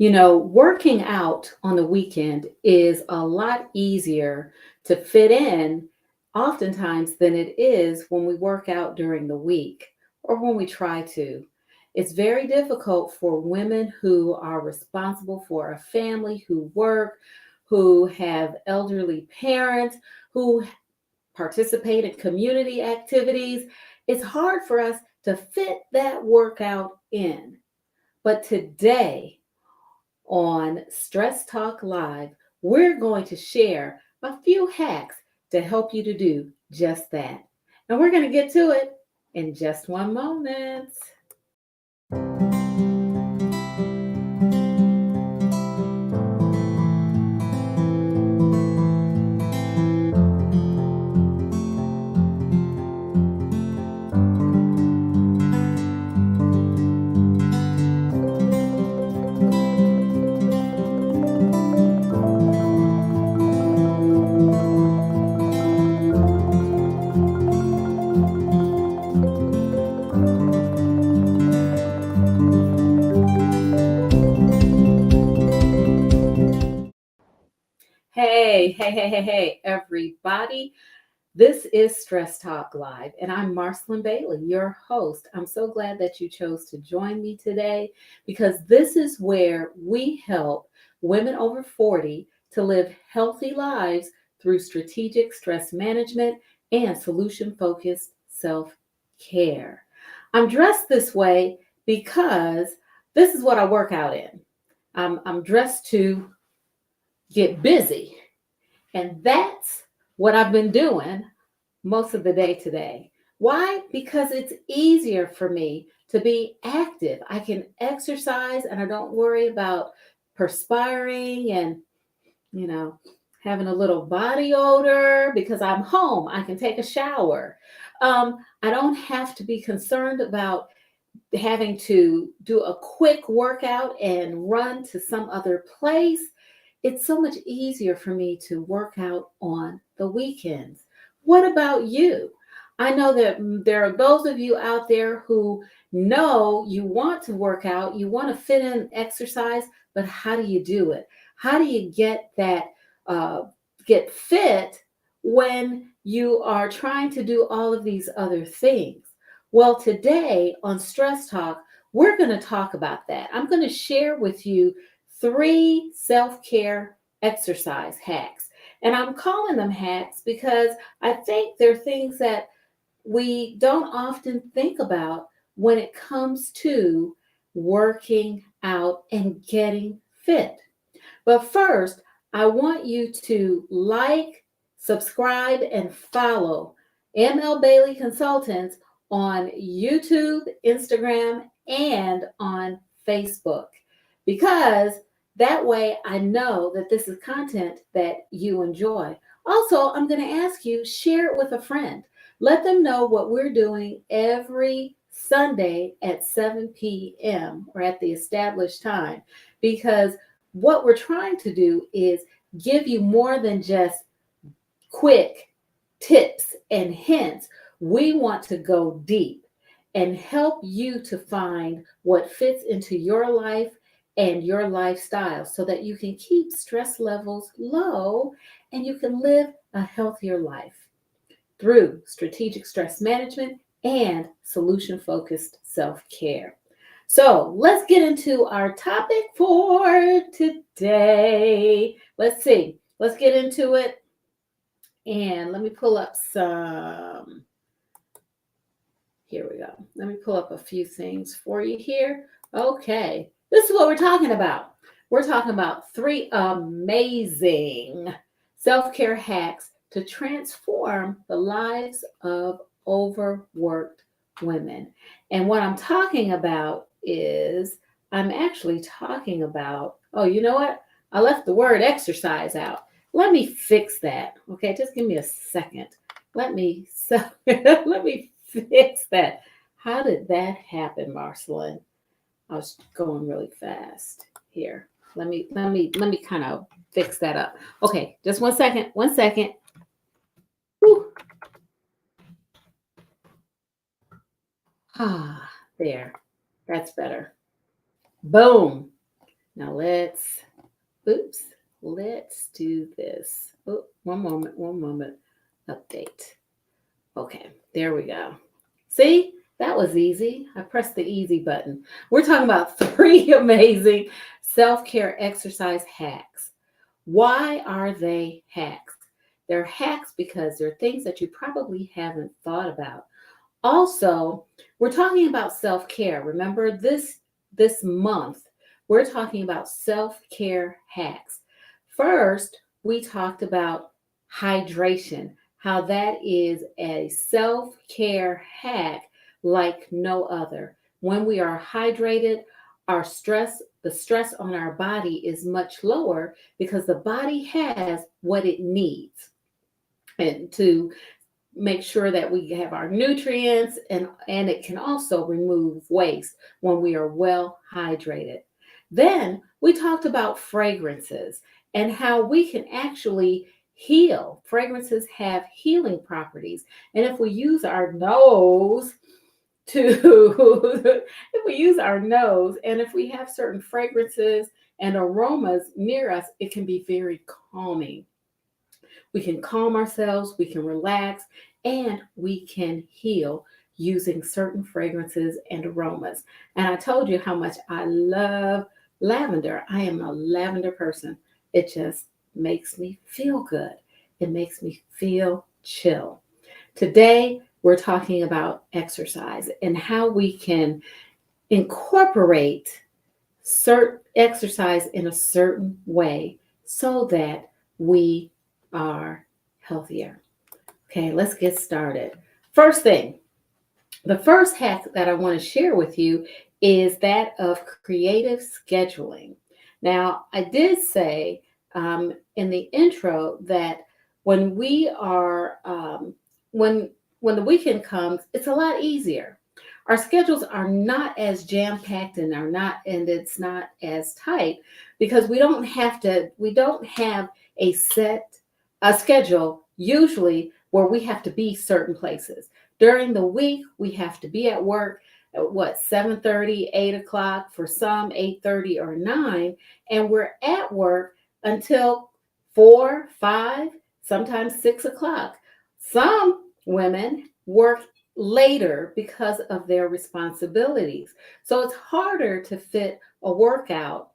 Working out on the weekend is a lot easier to fit in oftentimes than it is when we work out during the week or when we try to. It's very difficult for women who are responsible for a family, who work, who have elderly parents, who participate in community activities. It's hard for us to fit that workout in. But today, on Stress Talk Live, we're going to share a few hacks to help you to do just that. And we're going to get to it in just one moment. Hey, everybody. This is Stress Talk Live, and I'm Marcyline Bailey, your host. I'm so glad that you chose to join me today because this is where we help women over 40 to live healthy lives through strategic stress management and solution focused self care. I'm dressed this way because this is what I work out in. I'm dressed to get busy, and that's what I've been doing most of the day today. Why? Because it's easier for me to be active. I can exercise and I don't worry about perspiring and, you know, having a little body odor because I'm home. I can take a shower. I don't have to be concerned about having to do a quick workout and run to some other place. It's so much easier for me to work out on the weekends. What about you? I know that there are those of you out there who know you want to work out, you want to fit in exercise, but how do you do it? How do you uh, get fit when you are trying to do all of these other things? Well, today on Stress Talk, we're going to talk about that. I'm going to share with you 3 self care exercise hacks. And I'm calling them hacks because I think they're things that we don't often think about when it comes to working out and getting fit. But first, I want you to like, subscribe, and follow ML Bailey Consultants on YouTube, Instagram, and on Facebook because that way I know that this is content that you enjoy. Also, I'm going to ask you share it with a friend. Let them know what we're doing every Sunday at 7 p.m. or at the established time because what we're trying to do is give you more than just quick tips and hints. We want to go deep and help you to find what fits into your life and your lifestyle so that you can keep stress levels low and you can live a healthier life through strategic stress management and solution focused self care. So let's get into our topic for today. Let's see. Let's get into it. And let me pull up some. Here we go. Let me pull up a few things for you here. Okay. This is what we're talking about. We're talking about 3 amazing self care hacks to transform the lives of overworked women. And what I'm talking about is, I'm actually talking about, oh, you know what? I left the word exercise out. Let me fix that. Okay, just give me a second. Let me let me fix that. How did that happen, Marceline? I was going really fast here. Let me kind of fix that up. Okay, just 1 second. 1 second. Whew. Ah, there. That's better. Boom. Now oops, let's do this. Oh, one moment. Update. Okay, there we go. See, that was easy. I pressed the easy button. We're talking about three amazing self care exercise hacks. Why are they hacks? They're hacks because they're things that you probably haven't thought about. Also, we're talking about self-care. Remember this month, we're talking about self-care hacks. First, we talked about hydration, how that is a self-care hack like no other. When we are hydrated, the stress on our body is much lower because the body has what it needs and to make sure that we have our nutrients, and it can also remove waste when we are well hydrated. Then we talked about fragrances and how we can actually heal. Fragrances have healing properties. And if we use our nose if we use our nose and if we have certain fragrances and aromas near us, it can be very calming. We can calm ourselves, we can relax, and we can heal using certain fragrances and aromas. And I told you how much I love lavender. I am a lavender person. It just makes me feel good, it makes me feel chill. Today, we're talking about exercise and how we can incorporate certain exercise in a certain way so that we are healthier. Okay, let's get started. First thing, the first hack that I want to share with you is that of creative scheduling. Now, I did say in the intro that when we are when the weekend comes, it's a lot easier. Our schedules are not as jam-packed and it's not as tight because we don't have a a schedule usually where we have to be certain places. During the week, we have to be at work at 7:30, 8 o'clock, for some 8:30 or 9, and we're at work until 4, 5, sometimes 6 o'clock. Some women work later because of their responsibilities. So it's harder to fit a workout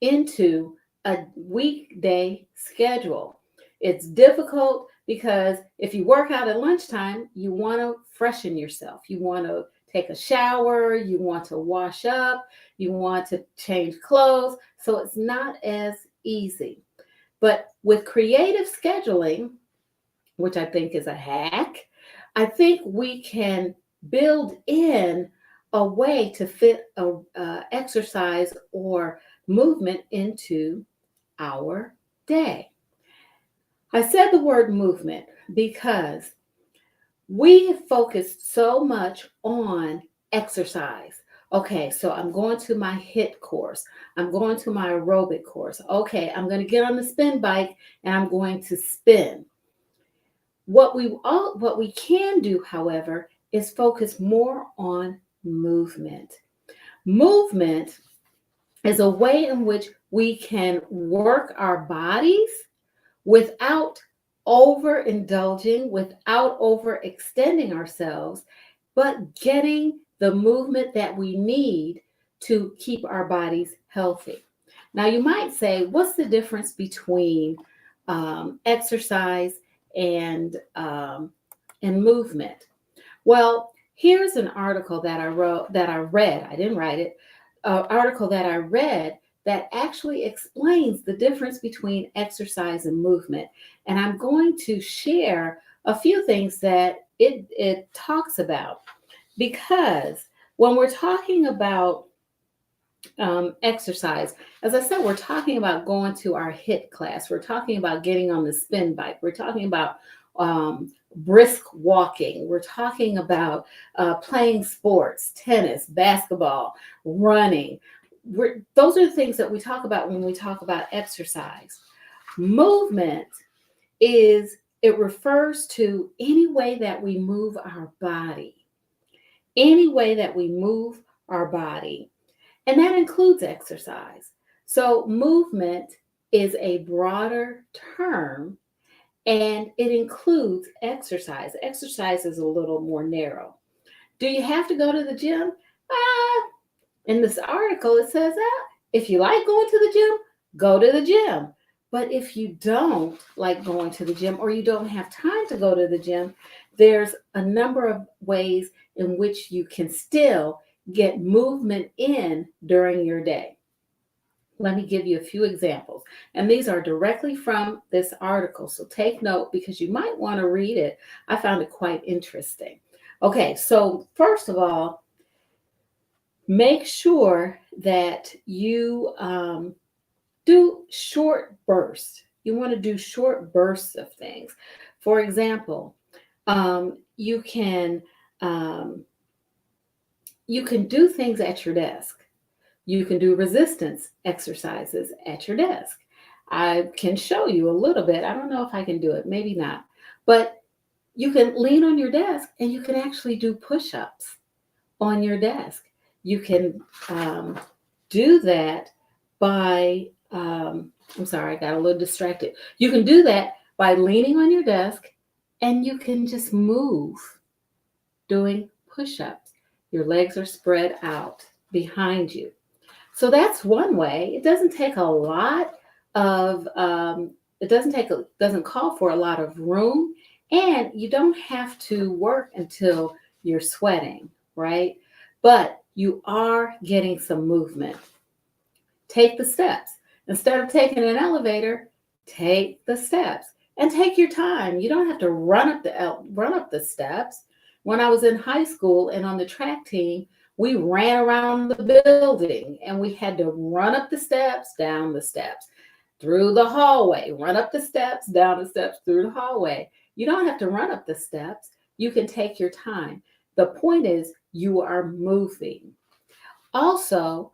into a weekday schedule. It's difficult because if you work out at lunchtime, you want to freshen yourself. You want to take a shower, you want to wash up, you want to change clothes. So it's not as easy. But with creative scheduling, which I think is a hack, I think we can build in a way to fit a exercise or movement into our day. I said the word movement because we focus so much on exercise. Okay, so I'm going to my HIIT course. I'm going to my aerobic course. Okay, I'm going to get on the spin bike and I'm going to spin. What we can do, however, is focus more on movement. Movement is a way in which we can work our bodies without overindulging, without overextending ourselves, but getting the movement that we need to keep our bodies healthy. Now, you might say, what's the difference between exercise and movement? Well, here's an article that I read. I didn't write it. An article that I read that actually explains the difference between exercise and movement. And I'm going to share a few things that it talks about, because when we're talking about exercise, as I said, we're talking about going to our HIIT class. We're talking about getting on the spin bike. We're talking about brisk walking. We're talking about playing sports, tennis, basketball, running. Those are the things that we talk about when we talk about exercise. Movement it refers to any way that we move our body, any way that we move our body. And that includes exercise. So movement is a broader term and it includes exercise. Exercise is a little more narrow. Do you have to go to the gym? Ah, in this article, it says that if you like going to the gym, go to the gym. But if you don't like going to the gym or you don't have time to go to the gym, there's a number of ways in which you can still get movement in during your day. Let me give you a few examples. And these are directly from this article. So take note because you might want to read it. I found it quite interesting. Okay, so first of all, make sure that you do short bursts. You want to do short bursts of things. For example, you can do things at your desk. You can do resistance exercises at your desk. I can show you a little bit. I don't know if I can do it, maybe not. But you can lean on your desk and you can actually do push-ups on your desk. You can do that by, I'm sorry, I got a little distracted. You can do that by leaning on your desk and you can just move doing push-ups. Your legs are spread out behind you. So that's one way. It doesn't take a lot of, doesn't call for a lot of room, and you don't have to work until you're sweating, right? But you are getting some movement. Take the steps. Instead of taking an elevator, take the steps and take your time. You don't have to run up the steps. When I was in high school and on the track team, we ran around the building and we had to run up the steps, down the steps, through the hallway, run up the steps, down the steps, through the hallway. You don't have to run up the steps. You can take your time. The point is you are moving. Also,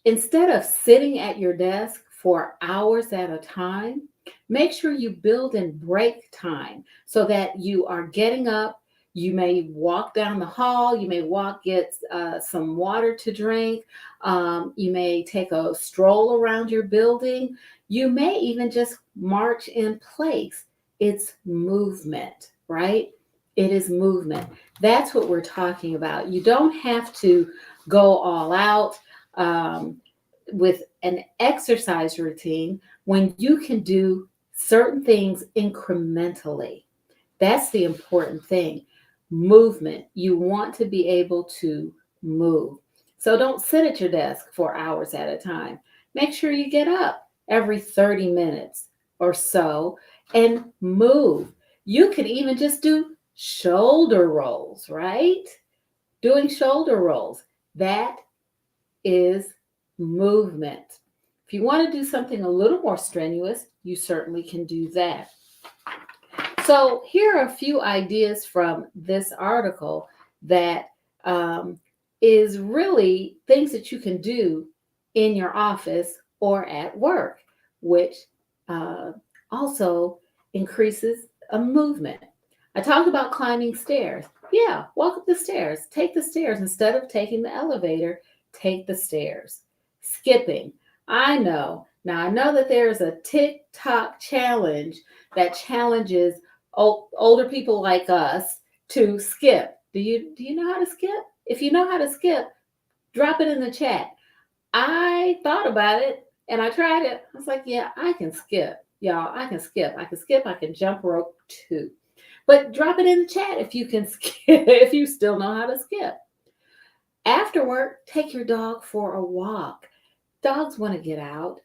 instead of sitting at your desk for hours at a time, make sure you build in break time so that you are getting up. You may walk down the hall. You may get some water to drink. You may take a stroll around your building. You may even just march in place. It's movement, right? It is movement. That's what we're talking about. You don't have to go all out with an exercise routine when you can do certain things incrementally. That's the important thing. Movement. You want to be able to move. So don't sit at your desk for hours at a time. Make sure you get up every 30 minutes or so and move. You could even just do shoulder rolls, right? Doing shoulder rolls. That is movement. If you want to do something a little more strenuous, you certainly can do that. So here are a few ideas from this article that is really things that you can do in your office or at work, which also increases a movement. I talked about climbing stairs. Yeah, walk up the stairs. Take the stairs. Instead of taking the elevator, take the stairs. Skipping. I know. Now, I know that there's a TikTok challenge that challenges older people like us to skip. Do you know how to skip? If you know how to skip, drop it in the chat. I thought about it and I tried it. I was like, yeah, I can skip. Y'all, I can skip. I can jump rope too. But drop it in the chat if you can skip, if you still know how to skip. After work, take your dog for a walk. Dogs want to get out.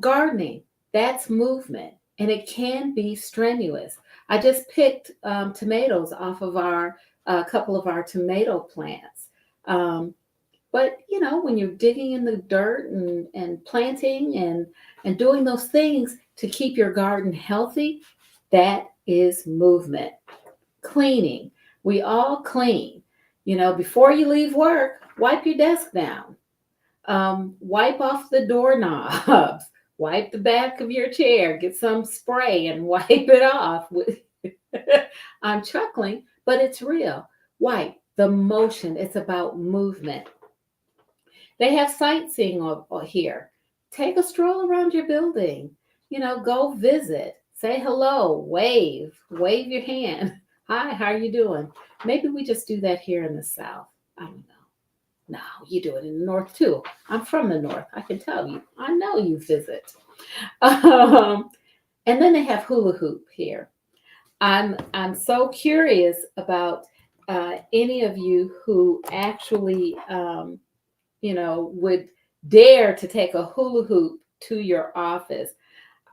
Gardening, that's movement, and it can be strenuous. I just picked tomatoes off of a couple of our tomato plants. But when you're digging in the dirt and planting and doing those things to keep your garden healthy, that is movement. Cleaning. We all clean. Before you leave work, wipe your desk down. Wipe off the doorknobs. Wipe the back of your chair. Get some spray and wipe it off. I'm chuckling, but it's real. Wipe. The motion. It's about movement. They have sightseeing here. take a stroll around your building. Go visit, say hello, wave your hand. Hi, how are you doing? Maybe we just do that here in the South. I don't know. No, you do it in the North too. I'm from the North. I can tell you. I know you visit. Um, and then they have hula hoop here. I'm so curious about any of you who actually would dare to take a hula hoop to your office.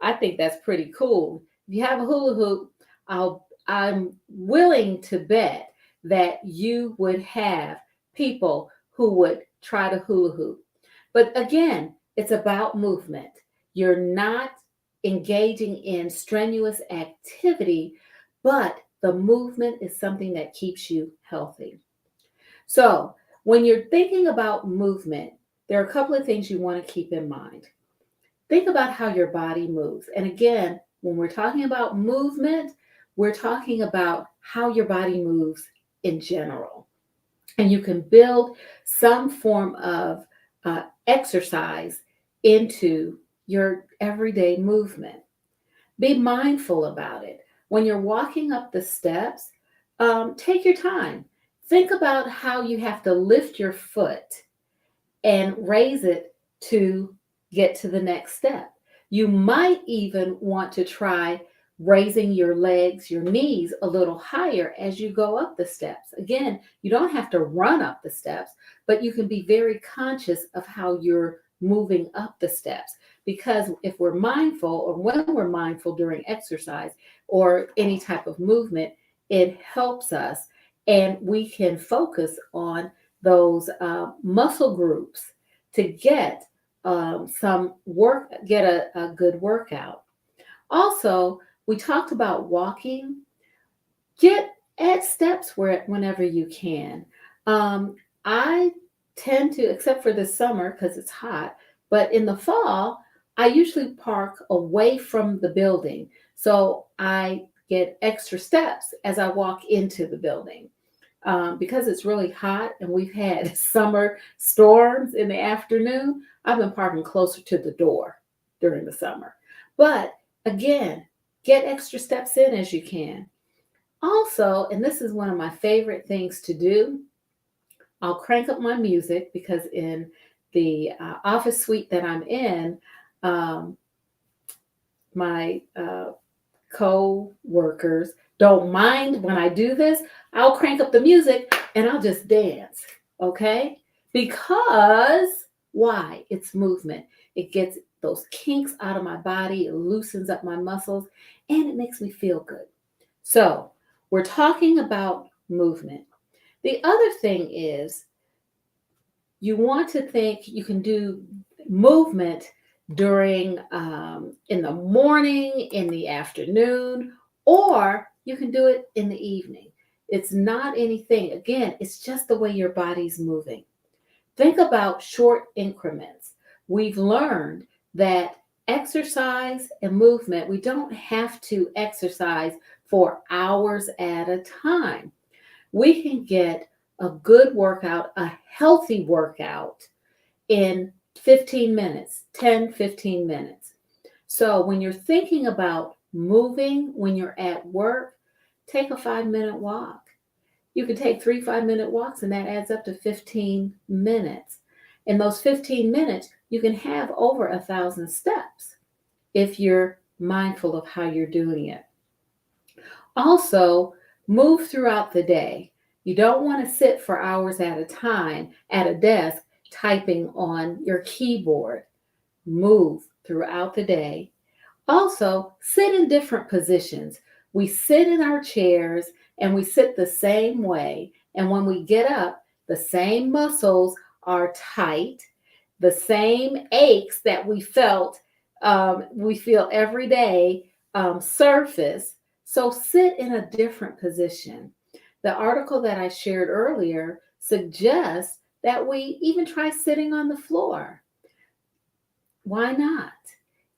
I think that's pretty cool. If you have a hula hoop, I'm willing to bet that you would have people who would try to hula hoop. But again, it's about movement. You're not engaging in strenuous activity, but the movement is something that keeps you healthy. So, when you're thinking about movement, there are a couple of things you want to keep in mind. Think about how your body moves. And again, when we're talking about movement, we're talking about how your body moves in general. And you can build some form of exercise into your everyday movement. Be mindful about it. When you're walking up the steps, take your time. Think about how you have to lift your foot and raise it to get to the next step. You might even want to try raising your legs, your knees a little higher as you go up the steps. Again, you don't have to run up the steps, but you can be very conscious of how you're moving up the steps. Because if we're mindful, or when we're mindful during exercise or any type of movement, it helps us and we can focus on those muscle groups to get some work, get a good workout. Also, we talked about walking. Add steps whenever you can. I tend to, except for this summer because it's hot, but in the fall, I usually park away from the building. So I get extra steps as I walk into the building. Because it's really hot and we've had summer storms in the afternoon, I've been parking closer to the door during the summer. But again, get extra steps in as you can. Also, and this is one of my favorite things to do, I'll crank up my music because in the office suite that I'm in, my co-workers don't mind when I do this. I'll crank up the music and I'll just dance, okay? Because why? It's movement. It gets those kinks out of my body, it loosens up my muscles, and it makes me feel good. So, we're talking about movement. The other thing is you want to think you can do movement during in the morning, in the afternoon, or you can do it in the evening. It's not anything. Again, it's just the way your body's moving. Think about short increments. We've learned that exercise and movement, we don't have to exercise for hours at a time. We can get a good workout, a healthy workout in 15 minutes, 10, 15 minutes. So when you're thinking about moving, when you're at work, take a 5-minute walk. You can take 3 5-minute walks and that adds up to 15 minutes. In those 15 minutes, you can have over 1,000 steps if you're mindful of how you're doing it. Also, move throughout the day. You don't want to sit for hours at a time at a desk typing on your keyboard. Move throughout the day. Also, sit in different positions. We sit in our chairs and we sit the same way. And when we get up, the same muscles are tight. The same aches that we feel every day surface. So sit in a different position. The article that I shared earlier suggests that we even try sitting on the floor. Why not?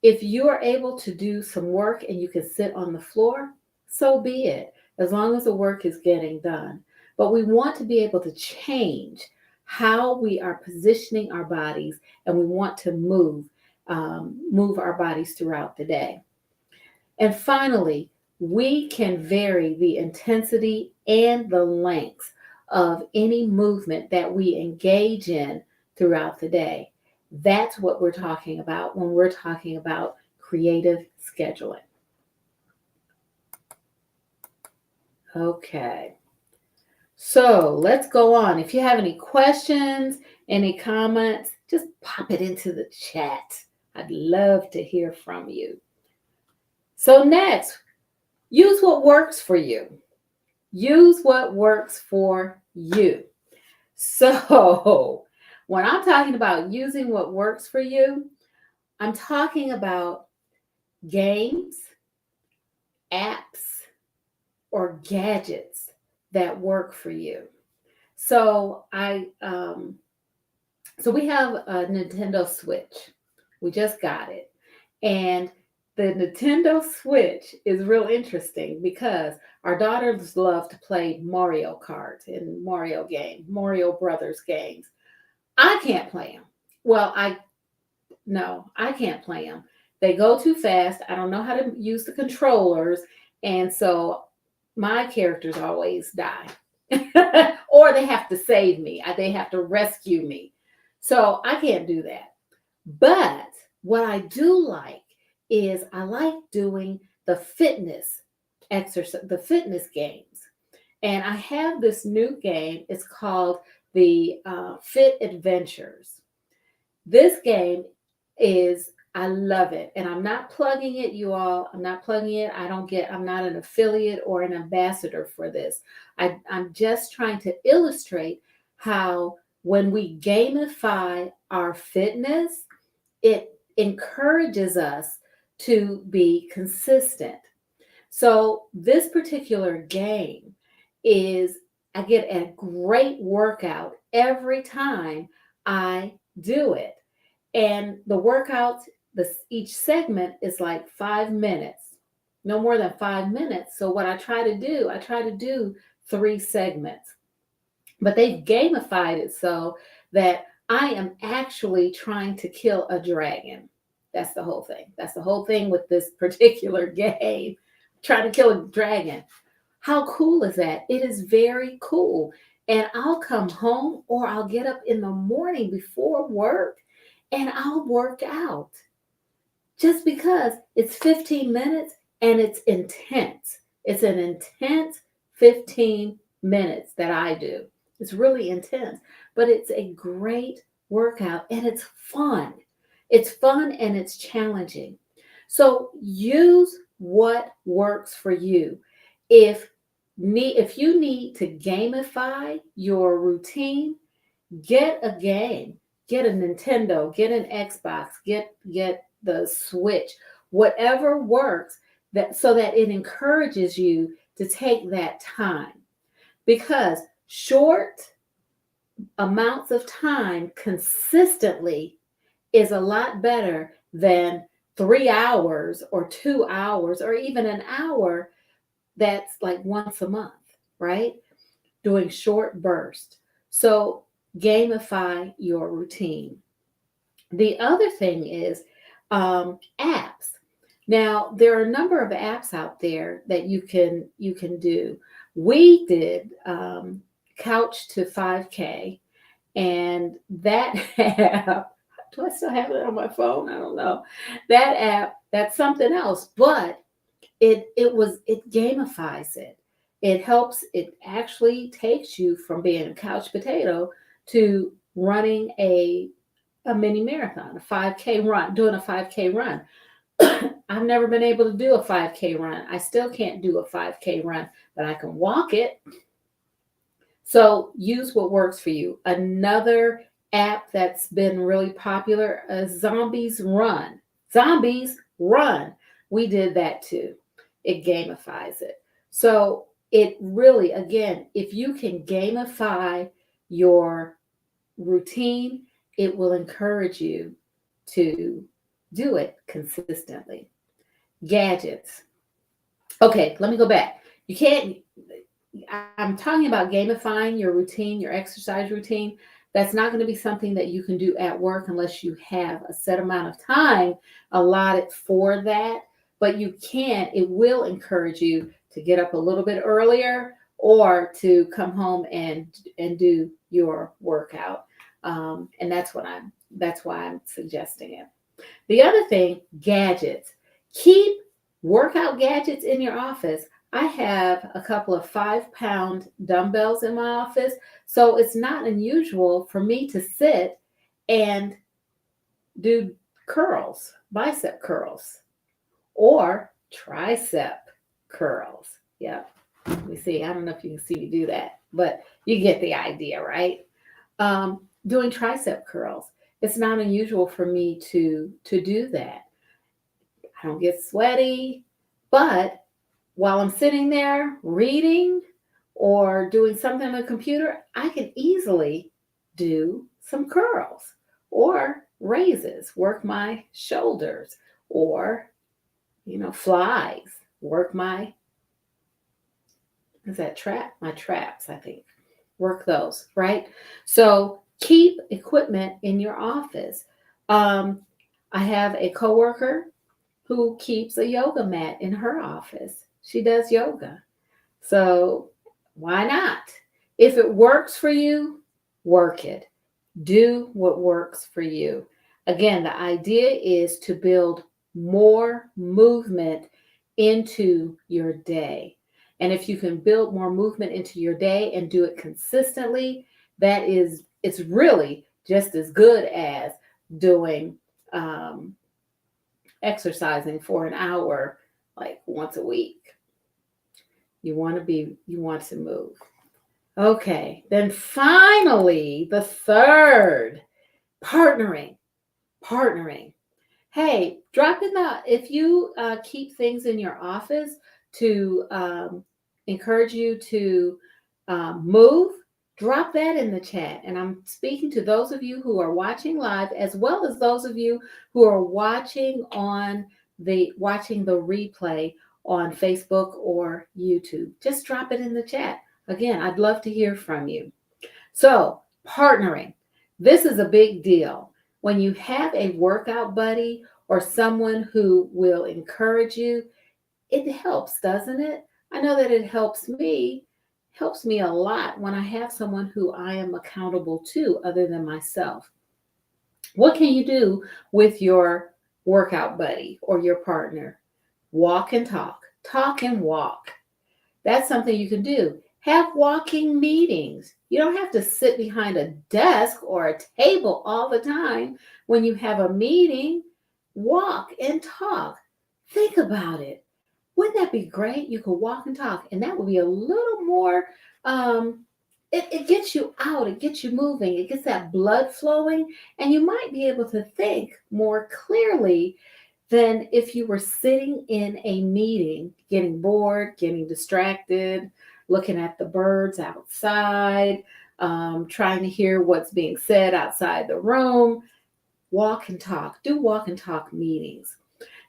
If you are able to do some work and you can sit on the floor, so be it, as long as the work is getting done. But we want to be able to change how we are positioning our bodies and we want to move. move our bodies throughout the day. And finally, we can vary the intensity and the length of any movement that we engage in throughout the day. That's what we're talking about when we're talking about creative scheduling. Okay, so let's go on. If you have any questions, any comments, just pop it into the chat. I'd love to hear from you. So next, use what works for you. Use what works for you. So when I'm talking about using what works for you, I'm talking about games, apps, or gadgets that work for you. So so we have a Nintendo Switch. We just got it. And the Nintendo Switch is real interesting because our daughters love to play Mario Kart and Mario Brothers games. I can't play them. Well, I can't play them. They go too fast. I don't know how to use the controllers. And so my characters always die. Or they have to save me. They have to rescue me. So I can't do that. But what I do like is I like doing the fitness exercise, the fitness games. And I have this new game. It's called the Fit Adventures. This game I love it. And I'm not plugging it, you all. I'm not plugging it. I'm not an affiliate or an ambassador for this. I'm just trying to illustrate how when we gamify our fitness, it encourages us to be consistent. So this particular game I get a great workout every time I do it. And the workouts, each segment is like 5 minutes, no more than 5 minutes. So what I try to do 3 segments. But they've gamified it so that I am actually trying to kill a dragon. That's the whole thing. That's the whole thing with this particular game. Trying to kill a dragon. How cool is that? It is very cool. And I'll come home or I'll get up in the morning before work and I'll work out. Just because it's 15 minutes and it's intense. It's an intense 15 minutes that I do. It's really intense, but it's a great workout and it's fun. It's fun and it's challenging. So use what works for you. If you need to gamify your routine, get a game, get a Nintendo, get an Xbox, get the Switch, whatever works so that it encourages you to take that time. Because short amounts of time consistently is a lot better than 3 hours or 2 hours or even an hour that's like once a month, right? Doing short bursts. So gamify your routine. The other thing is apps. Now, there are a number of apps out there that you can do. We did Couch to 5K, and that app, do I still have it on my phone? I don't know. That app, that's something else, but it gamifies it. It actually takes you from being a couch potato to running a mini marathon, a 5K run, doing a 5K run. I've never been able to do a 5K run. I still can't do a 5K run, but I can walk it. So use what works for you. Another app that's been really popular is Zombies Run. Zombies Run. We did that too. It gamifies it. So it really, again, if you can gamify your routine, it will encourage you to do it consistently. Gadgets. Okay, let me go back. I'm talking about gamifying your routine, your exercise routine. That's not going to be something that you can do at work unless you have a set amount of time allotted for that. But you can, it will encourage you to get up a little bit earlier or to come home and do your workout. And that's why I'm suggesting it. The other thing, gadgets. Keep workout gadgets in your office. I have a couple of 5-pound dumbbells in my office, so it's not unusual for me to sit and do curls, bicep curls, or tricep curls. Yep. Let me see. I don't know if you can see me do that, but you get the idea, right? Doing tricep curls. It's not unusual for me to do that. I don't get sweaty, but while I'm sitting there reading or doing something on the computer, I can easily do some curls or raises, work my shoulders, or flies, work my is that trap? My traps, I think. Work those, right? So keep equipment in your office. I have a coworker who keeps a yoga mat in her office. She does yoga. So why not? If it works for you, work it. Do what works for you. Again, the idea is to build more movement into your day. And if you can build more movement into your day and do it consistently, it's really just as good as doing exercising for an hour, like once a week. You want to move. Okay, then finally, the third, partnering. Partnering. Hey, drop in if you keep things in your office to encourage you to move, drop that in the chat. And I'm speaking to those of you who are watching live, as well as those of you who are watching the replay on Facebook or YouTube. Just drop it in the chat. Again, I'd love to hear from you. So, partnering. This is a big deal. When you have a workout buddy or someone who will encourage you, it helps, doesn't it? I know that it helps me a lot when I have someone who I am accountable to other than myself. What can you do with your workout buddy or your partner? Walk and talk. Talk and walk. That's something you can do. Have walking meetings. You don't have to sit behind a desk or a table all the time. When you have a meeting, walk and talk. Think about it. Wouldn't that be great? You could walk and talk, and that would be a little more, it gets you out, it gets you moving, it gets that blood flowing, and you might be able to think more clearly than if you were sitting in a meeting, getting bored, getting distracted, looking at the birds outside, trying to hear what's being said outside the room. Walk and talk. Do walk and talk meetings.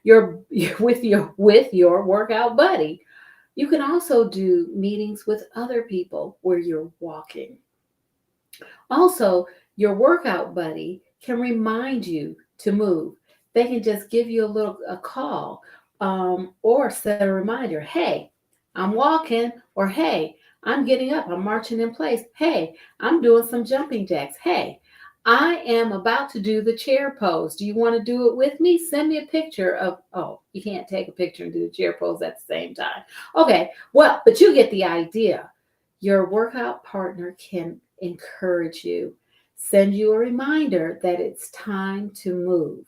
With your workout buddy. You can also do meetings with other people where you're walking. Also, your workout buddy can remind you to move. They can just give you a call or set a reminder. Hey, I'm walking, or hey, I'm getting up, I'm marching in place. Hey, I'm doing some jumping jacks. Hey, I am about to do the chair pose. Do you want to do it with me? Send me a picture of, you can't take a picture and do the chair pose at the same time. Okay, well, but you get the idea. Your workout partner can encourage you, send you a reminder that it's time to move.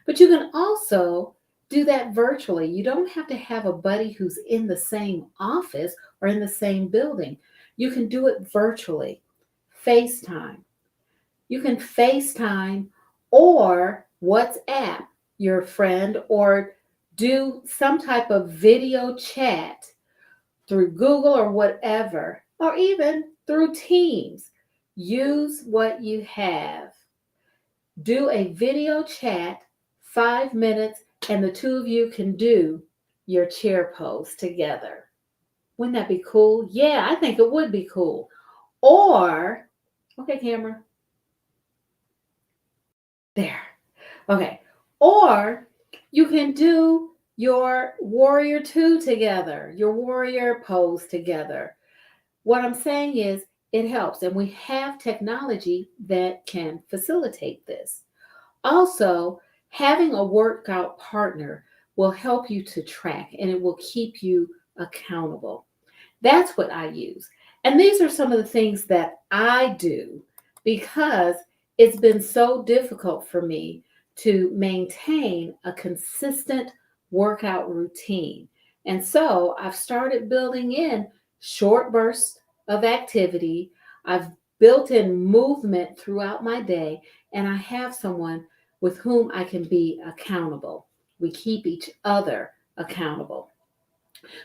But you can also do that virtually. You don't have to have a buddy who's in the same office or in the same building. You can do it virtually. FaceTime. You can FaceTime or WhatsApp your friend or do some type of video chat through Google or whatever, or even through Teams. Use what you have. Do a video chat, 5 minutes, and the two of you can do your chair pose together. Wouldn't that be cool? Yeah, I think it would be cool. Or, okay, camera, There. Okay. Or you can do your warrior two together, your warrior pose together. What I'm saying is it helps, and we have technology that can facilitate this. Also, having a workout partner will help you to track and it will keep you accountable. That's what I use. And these are some of the things that I do because it's been so difficult for me to maintain a consistent workout routine. And so I've started building in short bursts of activity. I've built in movement throughout my day, and I have someone with whom I can be accountable. We keep each other accountable.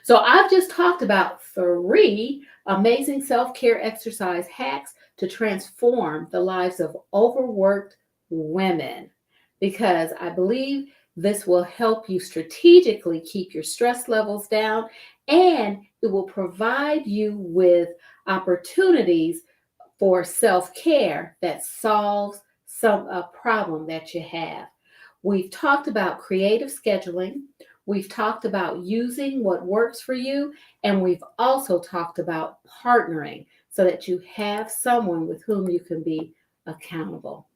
So I've just talked about 3 amazing self-care exercise hacks to transform the lives of overworked women because I believe this will help you strategically keep your stress levels down and it will provide you with opportunities for self-care that solves some a problem that you have. We've talked about creative scheduling. We've talked about using what works for you. And we've also talked about partnering so that you have someone with whom you can be accountable.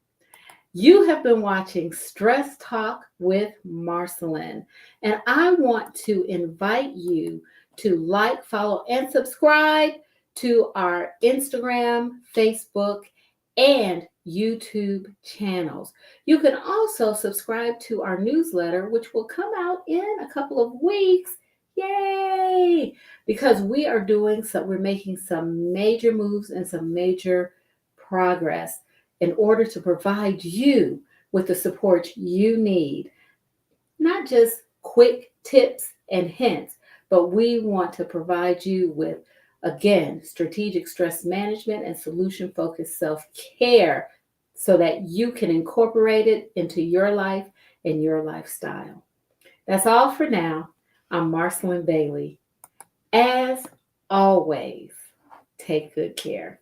You have been watching Stress Talk with Marcyline, and I want to invite you to like, follow, and subscribe to our Instagram, Facebook, and YouTube channels. You can also subscribe to our newsletter, which will come out in a couple of weeks. Yay! Because we're making some major moves and some major progress in order to provide you with the support you need. Not just quick tips and hints, but we want to provide you with, again, strategic stress management and solution focused self care so that you can incorporate it into your life and your lifestyle. That's all for now. I'm Marcyline Bailey. As always, take good care.